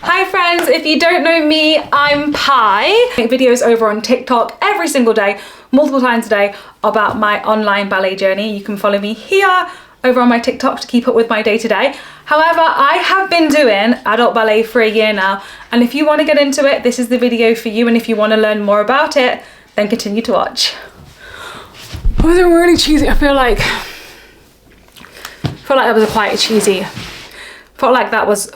Hi friends, if you don't know me, I'm Pi. I make videos over on TikTok every single day, multiple times a day, about my online ballet journey. You can follow me here over on my TikTok to keep up with my day-to-day. However, I have been doing adult ballet for a year now, and if you want to get into it, this is the video for you, and if you want to learn more about it, then continue to watch. Was it really cheesy? I feel like that was quite a cheesy. Felt like that was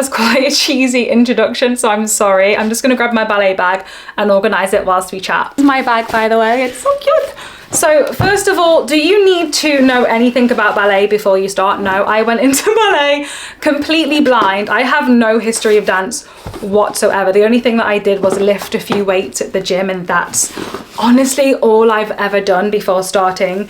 quite a cheesy introduction, so I'm sorry. I'm just gonna grab my ballet bag and organize it whilst we chat. This is my bag, by the way, it's so cute. So first of all, do you need to know anything about ballet before you start? No, I went into ballet completely blind. I have no history of dance whatsoever. The only thing that I did was lift a few weights at the gym, and that's honestly all I've ever done before starting.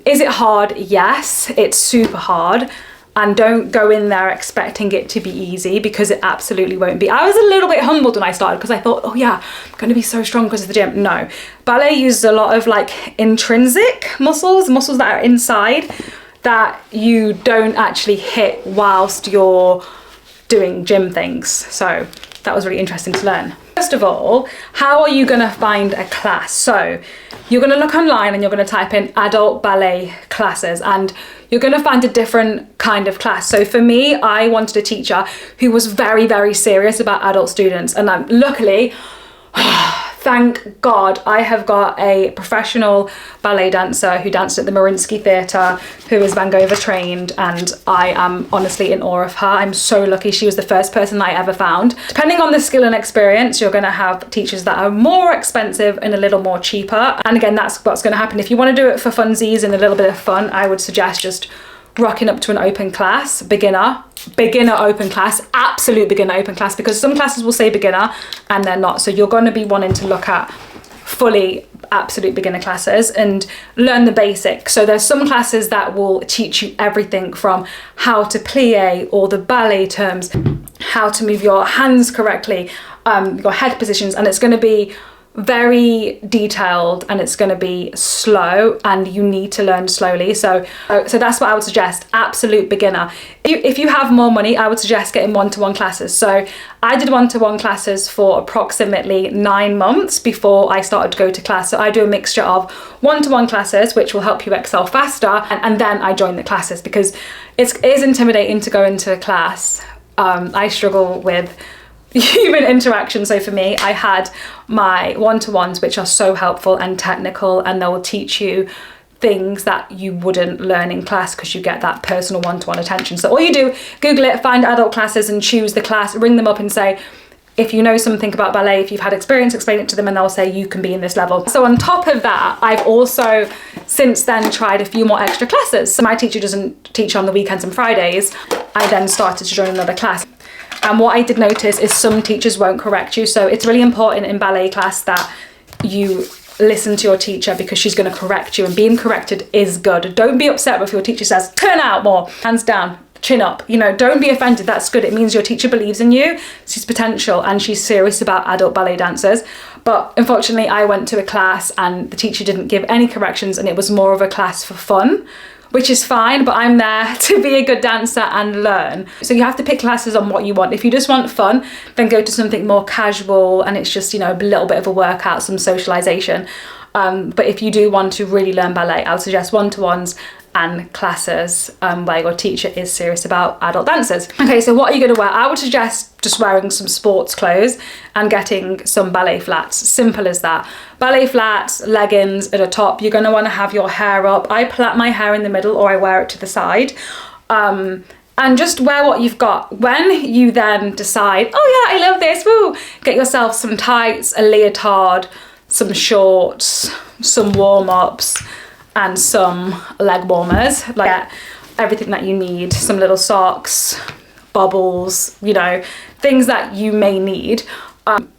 Is it hard? Yes, it's super hard, and don't go in there expecting it to be easy, because it absolutely won't be. I was a little bit humbled when I started because I thought, oh yeah, I'm going to be so strong because of the gym. No, ballet uses a lot of like intrinsic muscles that are inside that you don't actually hit whilst you're doing gym things. So that was really interesting to learn. First of all, how are you going to find a class? So you're going to look online and you're going to type in adult ballet classes, and you're going to find a different kind of class. So for me, I wanted a teacher who was very, very serious about adult students, and I'm luckily, thank God, I have got a professional ballet dancer who danced at the Mariinsky Theatre, who is Van Gogh trained, and I am honestly in awe of her. I'm so lucky. She was the first person I ever found. Depending on the skill and experience, you're going to have teachers that are more expensive and a little more cheaper. And again, that's what's going to happen. If you want to do it for funsies and a little bit of fun, I would suggest just rocking up to an open class, beginner open class, absolute beginner open class, because some classes will say beginner and they're not. So you're going to be wanting to look at fully absolute beginner classes and learn the basics. So there's some classes that will teach you everything from how to plie, all the ballet terms, how to move your hands correctly, your head positions, and it's going to be very detailed, and it's going to be slow, and you need to learn slowly. So that's what I would suggest, absolute beginner. If you have more money, I would suggest getting one-to-one classes. So I did one-to-one classes for approximately 9 months before I started to go to class. So I do a mixture of one-to-one classes, which will help you excel faster, and then I join the classes, because it is intimidating to go into a class. I struggle with human interaction. So for me, I had my one-to-ones, which are so helpful and technical, and they will teach you things that you wouldn't learn in class because you get that personal one-to-one attention. So all you do, Google it, find adult classes and choose the class, ring them up and say, if you know something about ballet, if you've had experience, explain it to them, and they'll say you can be in this level. So on top of that, I've also since then tried a few more extra classes. So my teacher doesn't teach on the weekends and Fridays. I then started to join another class. And what I did notice is some teachers won't correct you. So it's really important in ballet class that you listen to your teacher, because she's going to correct you, and being corrected is good. Don't be upset if your teacher says, turn out more, hands down, chin up. You know, don't be offended. That's good. It means your teacher believes in you, sees potential, and she's serious about adult ballet dancers. But unfortunately, I went to a class and the teacher didn't give any corrections, and it was more of a class for fun, which is fine, but I'm there to be a good dancer and learn. So you have to pick classes on what you want. If you just want fun, then go to something more casual, and it's just, you know, a little bit of a workout, some socialization. But if you do want to really learn ballet, I would suggest one-to-ones and classes where your teacher is serious about adult dancers. Okay, so what are you going to wear? I would suggest just wearing some sports clothes and getting some ballet flats. Simple as that. Ballet flats, leggings, and a top. You're going to want to have your hair up. I plait my hair in the middle, or I wear it to the side. And just wear what you've got. When you then decide, oh yeah, I love this, woo, get yourself some tights, a leotard, some shorts, some warm-ups, and some leg warmers, like everything that you need, some little socks, bobbles, you know, things that you may need,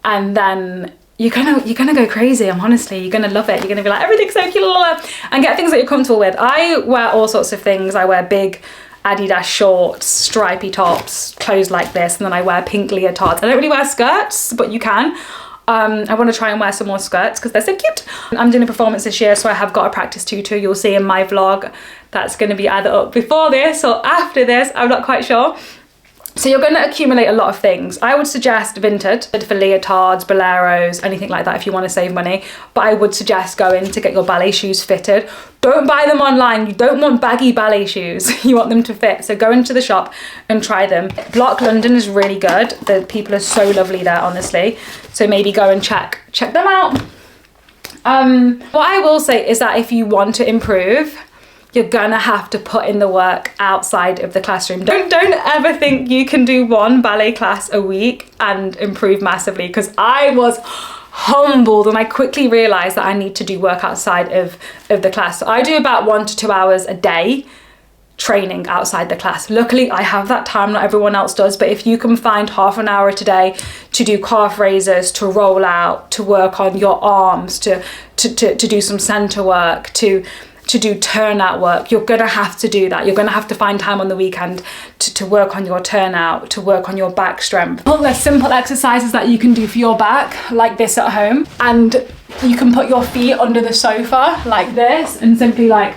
and then you're gonna go crazy. Honestly, you're gonna love it. You're gonna be like, everything's so cute, and get things that you're comfortable with. I wear all sorts of things. I wear big Adidas shorts, stripy tops, clothes like this, and then I wear pink leotards. I don't really wear skirts, but you can. I want to try and wear some more skirts because they're so cute. I'm doing a performance this year, so I have got a practice tutor. You'll see in my vlog that's going to be either up before this or after this, I'm not quite sure. So you're going to accumulate a lot of things. I would suggest Vinted for leotards, boleros, anything like that if you want to save money. But I would suggest going to get your ballet shoes fitted. Don't buy them online. You don't want baggy ballet shoes. You want them to fit. So go into the shop and try them. Block London is really good. The people are so lovely there, honestly. So maybe go and check them out. What I will say is that if you want to improve, you're gonna have to put in the work outside of the classroom. Don't ever think you can do one ballet class a week and improve massively, because I was humbled and I quickly realized that I need to do work outside of the class. So I do about 1 to 2 hours a day training outside the class. Luckily I have that time, not everyone else does, but if you can find half an hour today to do calf raises, to roll out, to work on your arms, to do some center work, to do turnout work, you're gonna have to do that. You're gonna have to find time on the weekend to work on your turnout, to work on your back strength. Well, there's simple exercises that you can do for your back, like this at home, and you can put your feet under the sofa like this and simply like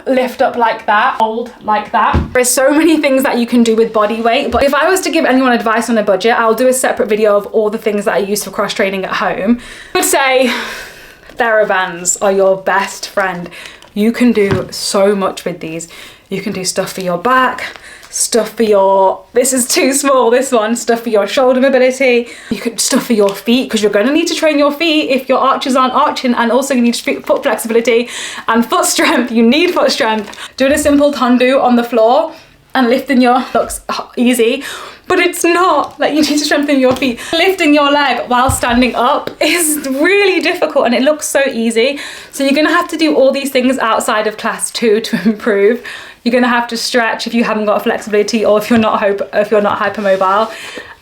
lift up like that, hold like that. There's so many things that you can do with body weight, but if I was to give anyone advice on a budget, I'll do a separate video of all the things that I use for cross training at home. I would say TheraBands are your best friend. You can do so much with these. You can do stuff for your back, stuff for your, this is too small, this one, stuff for your shoulder mobility. You could stuff for your feet, because you're going to need to train your feet if your arches aren't arching, and also you need foot flexibility and foot strength. You need foot strength. Doing a simple tendu on the floor and lifting your, looks easy, but it's not. Like, you need to strengthen your feet. Lifting your leg while standing up is really difficult, and it looks so easy. So you're gonna have to do all these things outside of class too to improve. You're gonna have to stretch if you haven't got flexibility, or if you're not hypermobile.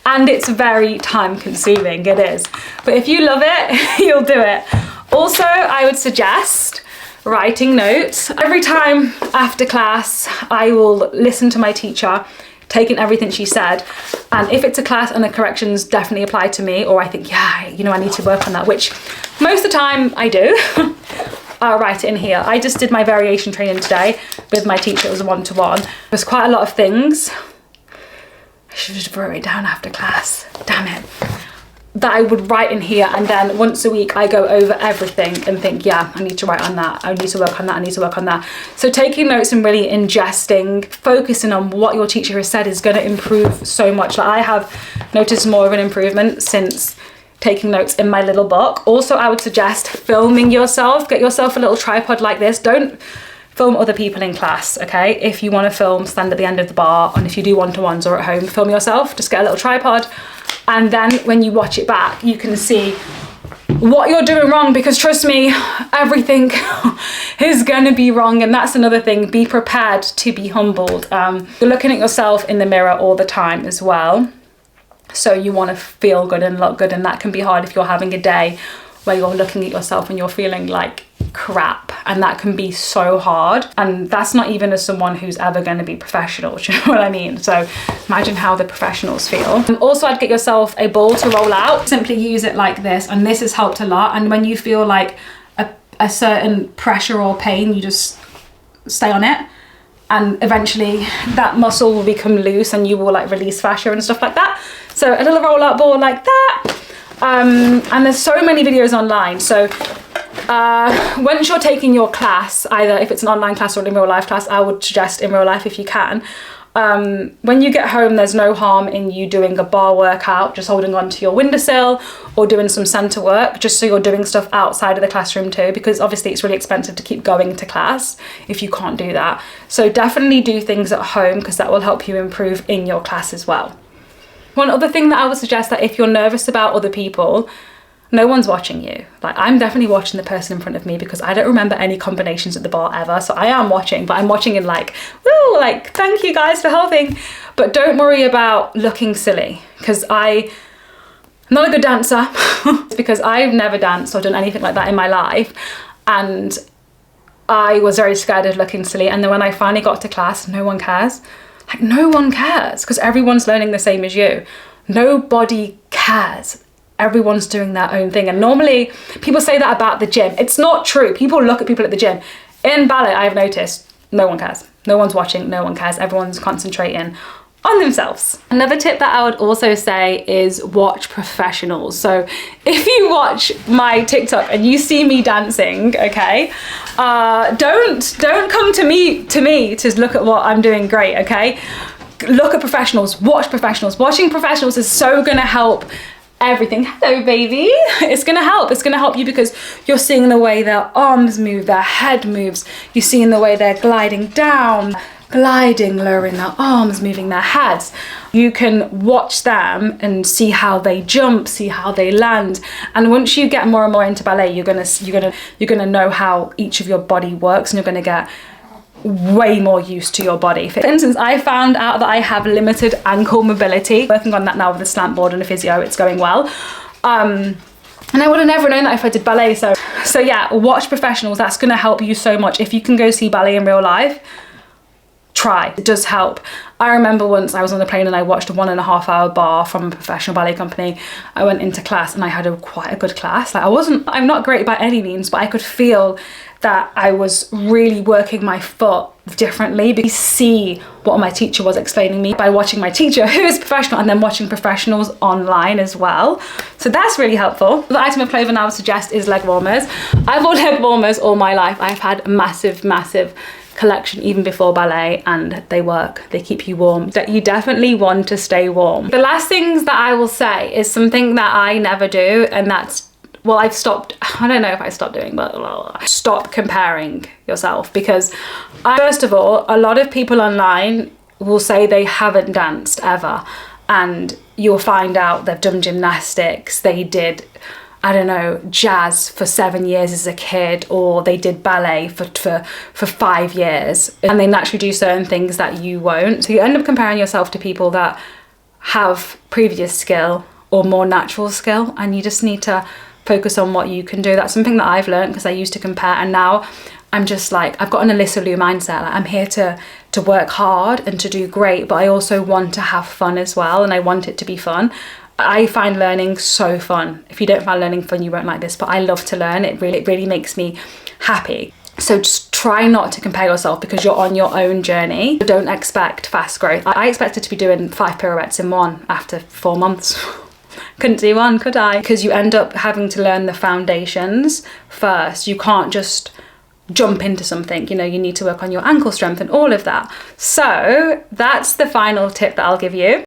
And it's very time consuming, it is. But if you love it, you'll do it. Also, I would suggest writing notes. Every time after class, I will listen to my teacher, taking everything she said, and if it's a class and the corrections definitely apply to me, or I think, yeah, you know, I need to work on that, which most of the time I do, I'll write it in here. I just did my variation training today with my teacher. It was a one-to-one. There's quite a lot of things. I should have wrote it down after class, damn it, that I would write in here, and then once a week I go over everything and think, yeah, I need to write on that, I need to work on that, I need to work on that. So taking notes and really ingesting, focusing on what your teacher has said is going to improve so much. Like, I have noticed more of an improvement since taking notes in my little book. Also, I would suggest filming yourself. Get yourself a little tripod like this. Don't film other people in class, okay? If you want to film, stand at the end of the bar, and if you do one-to-ones or at home, film yourself. Just get a little tripod, and then when you watch it back, you can see what you're doing wrong, because trust me, everything is gonna be wrong. And that's another thing, be prepared to be humbled. You're looking at yourself in the mirror all the time as well, so you want to feel good and look good, and that can be hard if you're having a day where you're looking at yourself and you're feeling like crap, and that can be so hard. And that's not even as someone who's ever going to be professional, do you know what I mean? So imagine how the professionals feel. And also, I'd get yourself a ball to roll out. Simply use it like this, and this has helped a lot. And when you feel like a certain pressure or pain, you just stay on it, and eventually that muscle will become loose and you will like release fascia and stuff like that. So a little roll out ball like that. And there's so many videos online. So once you're taking your class, either if it's an online class or an in real life class, I would suggest in real life if you can. When you get home, there's no harm in you doing a bar workout, just holding on to your windowsill, or doing some center work, just so you're doing stuff outside of the classroom too, because obviously it's really expensive to keep going to class if you can't do that. So definitely do things at home, because that will help you improve in your class as well. One other thing that I would suggest, that if you're nervous about other people, no one's watching you. Like, I'm definitely watching the person in front of me, because I don't remember any combinations at the bar ever. So I am watching, but I'm watching in like, woo, like, thank you guys for helping. But don't worry about looking silly, because I'm not a good dancer. It's because I've never danced or done anything like that in my life. And I was very scared of looking silly. And then when I finally got to class, no one cares. Like, no one cares, because everyone's learning the same as you. Nobody cares. everyone's doing their own thing. And normally people say that about the gym. It's not true. People look at people at the gym. In ballet, I've noticed no one cares. No one's watching, no one cares. Everyone's concentrating on themselves. Another tip that I would also say is watch professionals. So if you watch my TikTok and you see me dancing, okay, don't come to me to look at what I'm doing great, okay? Look at professionals, watch professionals. Watching professionals is so gonna help everything. Hello, baby. It's gonna help. It's gonna help you because you're seeing the way their arms move, their head moves. You're seeing the way they're gliding down, gliding, lowering their arms, moving their heads. You can watch them and see how they jump, see how they land. And once you get more and more into ballet, you're gonna know how each of your body works, and you're gonna get way more used to your body. For instance, I found out that I have limited ankle mobility. Working on that now with a slant board and a physio, it's going well. And I would have never known that if I did ballet. So yeah, watch professionals. That's gonna help you so much. If you can go see ballet in real life, try. It does help. I remember once I was on the plane and I watched a 1.5 hour bar from a professional ballet company. I went into class and I had quite a good class. Like I'm not great by any means, but I could feel that I was really working my foot differently, because see what my teacher was explaining me by watching my teacher, who is professional, and then watching professionals online as well. So that's really helpful. The item of clothing I would suggest is leg warmers. I've worn leg warmers all my life. I've had a massive collection even before ballet, and they work. They keep you warm. That you definitely want to stay warm. The last things that I will say is something that I never do, and that's, well, I've stopped, I don't know if I stopped doing, but stop comparing yourself. Because first of all, a lot of people online will say they haven't danced ever, and you'll find out they've done gymnastics, they did, I don't know, jazz for 7 years as a kid, or they did ballet for 5 years, and they naturally do certain things that you won't. So you end up comparing yourself to people that have previous skill or more natural skill, and you just need to focus on what you can do. That's something that I've learned, because I used to compare, and now I'm just like, I've got an Alyssa Liu mindset. Like, I'm here to work hard and to do great, but I also want to have fun as well, and I want it to be fun. I find learning so fun. If you don't find learning fun, you won't like this, but I love to learn. It really makes me happy. So just try not to compare yourself, because you're on your own journey. Don't expect fast growth. I expected to be doing 5 pirouettes in one after 4 months. Couldn't do one, could I? Because you end up having to learn the foundations first. You can't just jump into something, you know, you need to work on your ankle strength and all of that. So that's the final tip that I'll give you.